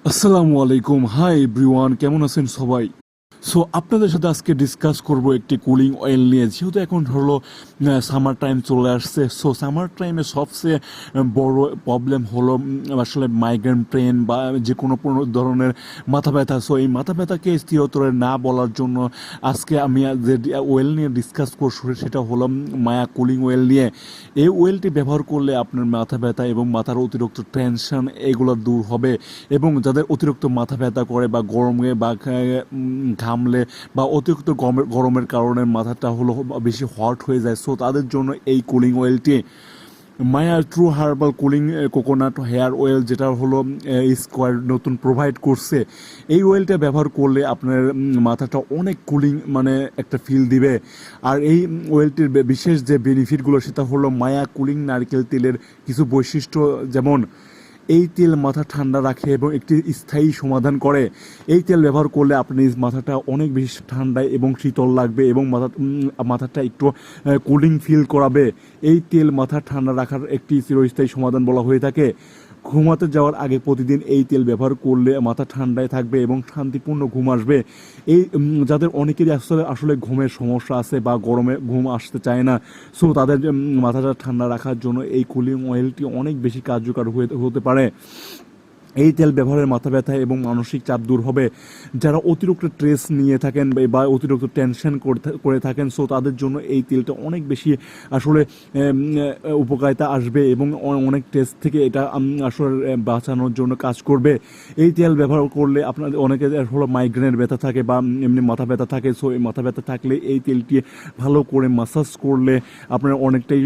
আসসালামু আলাইকুম। Hi everyone, কেমন আছেন সবাই? সো আপনাদের সাথে আজকে ডিসকাস করব একটি কুলিং অয়েল নিয়ে। যেহেতু এখন হলো সামার টাইম চলে আসছে, সো সামার টাইমে সবচেয়ে বড় প্রবলেম হলো আসলে মাইগ্রেন পেন বা যে কোনো ধরনের মাথা ব্যথা। সো এই মাথা ব্যথাকে স্থিরতরে না বলার জন্য আজকে আমি যে অয়েল নিয়ে ডিসকাস করছি সেটা হলো মায়া কুলিং অয়েল নিয়ে। এই অয়েলটি ব্যবহার করলে আপনার মাথা ব্যথা এবং মাথার অতিরিক্ত টেনশন এগুলো দূর হবে। এবং যাদের অতিরিক্ত মাথা ব্যথা করে বা গরমে বা ঘামলে বা অতিরিক্ত গরমের কারণে মাথাটা হলো বেশি হট হয়ে যায়, সো তাদের জন্য এই কুলিং অয়েলটি Maya true herbal cooling coconut hair oil, যেটা হলো স্কোয়ার নতুন প্রোভাইড করছে। এই অয়েলটা ব্যবহার করলে আপনার মাথাটা অনেক কুলিং মানে একটা ফিল দিবে। আর এই অয়েলটির বিশেষ যে বেনিফিটগুলো সেটা হলো মায়া কুলিং নারকেল তেলের কিছু বৈশিষ্ট্য, যেমন এই তেল মাথা ঠান্ডা রাখে এবং একটি স্থায়ী সমাধান করে। এই তেল ব্যবহার করলে আপনি মাথাটা অনেক বেশি ঠান্ডা এবং শীতল লাগবে এবং মাথাটা একটু কুলিং ফিল করাবে। এই তেল মাথা ঠান্ডা রাখার একটি চিরস্থায়ী সমাধান বলা হয়ে থাকে। ঘুমাতে যাওয়ার আগে প্রতিদিন এই তেল ব্যবহার করলে মাথা ঠান্ডায় থাকবে এবং শান্তিপূর্ণ ঘুম আসবে। এই যাদের অনেকেরই আসলে ঘুমের সমস্যা আছে বা গরমে ঘুম আসতে চায় না, সো তাদের মাথাটা ঠান্ডা রাখার জন্য এই কুলিং অয়েলটি অনেক বেশি কার্যকর হতে পারে। এই তেল ব্যবহারের মাথা ব্যথা এবং মানসিক চাপ দূর হবে। যারা অতিরিক্ত স্ট্রেস নিয়ে থাকেন বা অতিরিক্ত টেনশন করে থাকেন, সো তাদের জন্য এই তেলটা অনেক বেশি আসলে উপকারিতা আসবে এবং অনেক স্ট্রেস থেকে এটা আসলে বাঁচানোর জন্য কাজ করবে। এই তেল ব্যবহার করলে আপনাদের অনেকের হলো মাইগ্রেনের ব্যথা থাকে বা এমনি মাথা ব্যথা থাকে, সো এই মাথা ব্যথা থাকলে এই তেলটি ভালো করে মাসাজ করলে আপনার অনেকটাই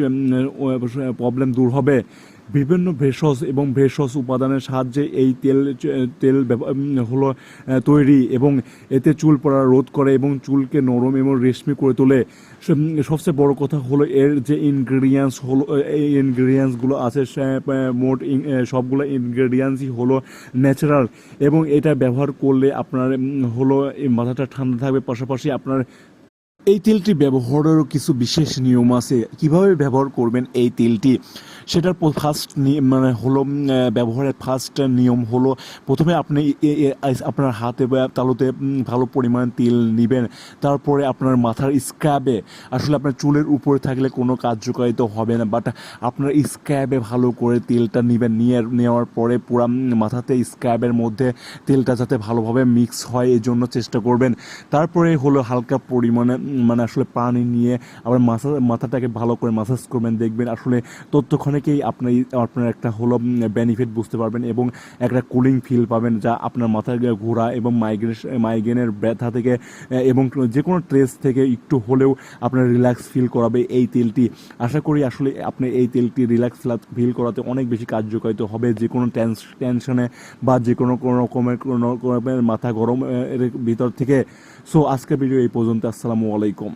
প্রবলেম দূর হবে। বিভিন্ন ভেষজ এবং ভেষজ উপাদানের সাহায্যে এই তেল হলো তৈরি এবং এতে চুল পড়া রোধ করে এবং চুলকে নরম এবং রেশমি করে তোলে। সবচেয়ে বড় কথা হলো এর যে ইনগ্রেডিয়েন্টস হলো, এই ইনগ্রেডিয়েন্টসগুলো আছে মোট সবগুলো ইনগ্রেডিয়েন্টসই হলো ন্যাচারাল এবং এটা ব্যবহার করলে আপনার হলো এই মাথাটা ঠান্ডা থাকবে। পাশাপাশি আপনার এই তেলটি ব্যবহারেরও কিছু বিশেষ নিয়ম আছে। কিভাবে ব্যবহার করবেন এই তেলটি সেটার ফার্স্ট মানে হলো ব্যবহারের ফার্স্ট নিয়ম হলো, প্রথমে আপনি আপনার হাতে বা তালুতে ভালো পরিমাণ তেল নেবেন। তারপরে আপনার মাথার স্ক্যাবে, আসলে আপনার চুলের উপরে থাকলে কোনো কার্যকারিতা হবে না, বাট আপনার স্ক্যাবে ভালো করে তেলটা নেওয়ার পরে পুরা মাথাতে স্ক্যাবের মধ্যে তেলটা যাতে ভালোভাবে মিক্স হয় এই জন্য চেষ্টা করবেন। তারপরে হলো হালকা পরিমাণে মানে আসলে পানি নিয়ে আবার মাথাটাকে ভালো করে মাসাজ করবেন। দেখবেন আসলে ততক্ষণেকেই আপনার একটা হলো বেনিফিট বুঝতে পারবেন এবং একটা কুলিং ফিল পাবেন, যা আপনার মাথায় ঘোরা এবং মাইগ্রেনের ব্যথা থেকে এবং যে কোনো স্ট্রেস থেকে একটু হলেও আপনার রিল্যাক্স ফিল করাবে এই তেলটি। আশা করি আসলে আপনি এই তেলটি রিল্যাক্স ফিল করাতে অনেক বেশি কার্যকারিত হবে যে কোনো টেনশনে বা যে কোনো রকমের মাথা গরম এর ভিতর থেকে। সো আজকের ভিডিও এই পর্যন্ত। আসসালামু আলাইকুম।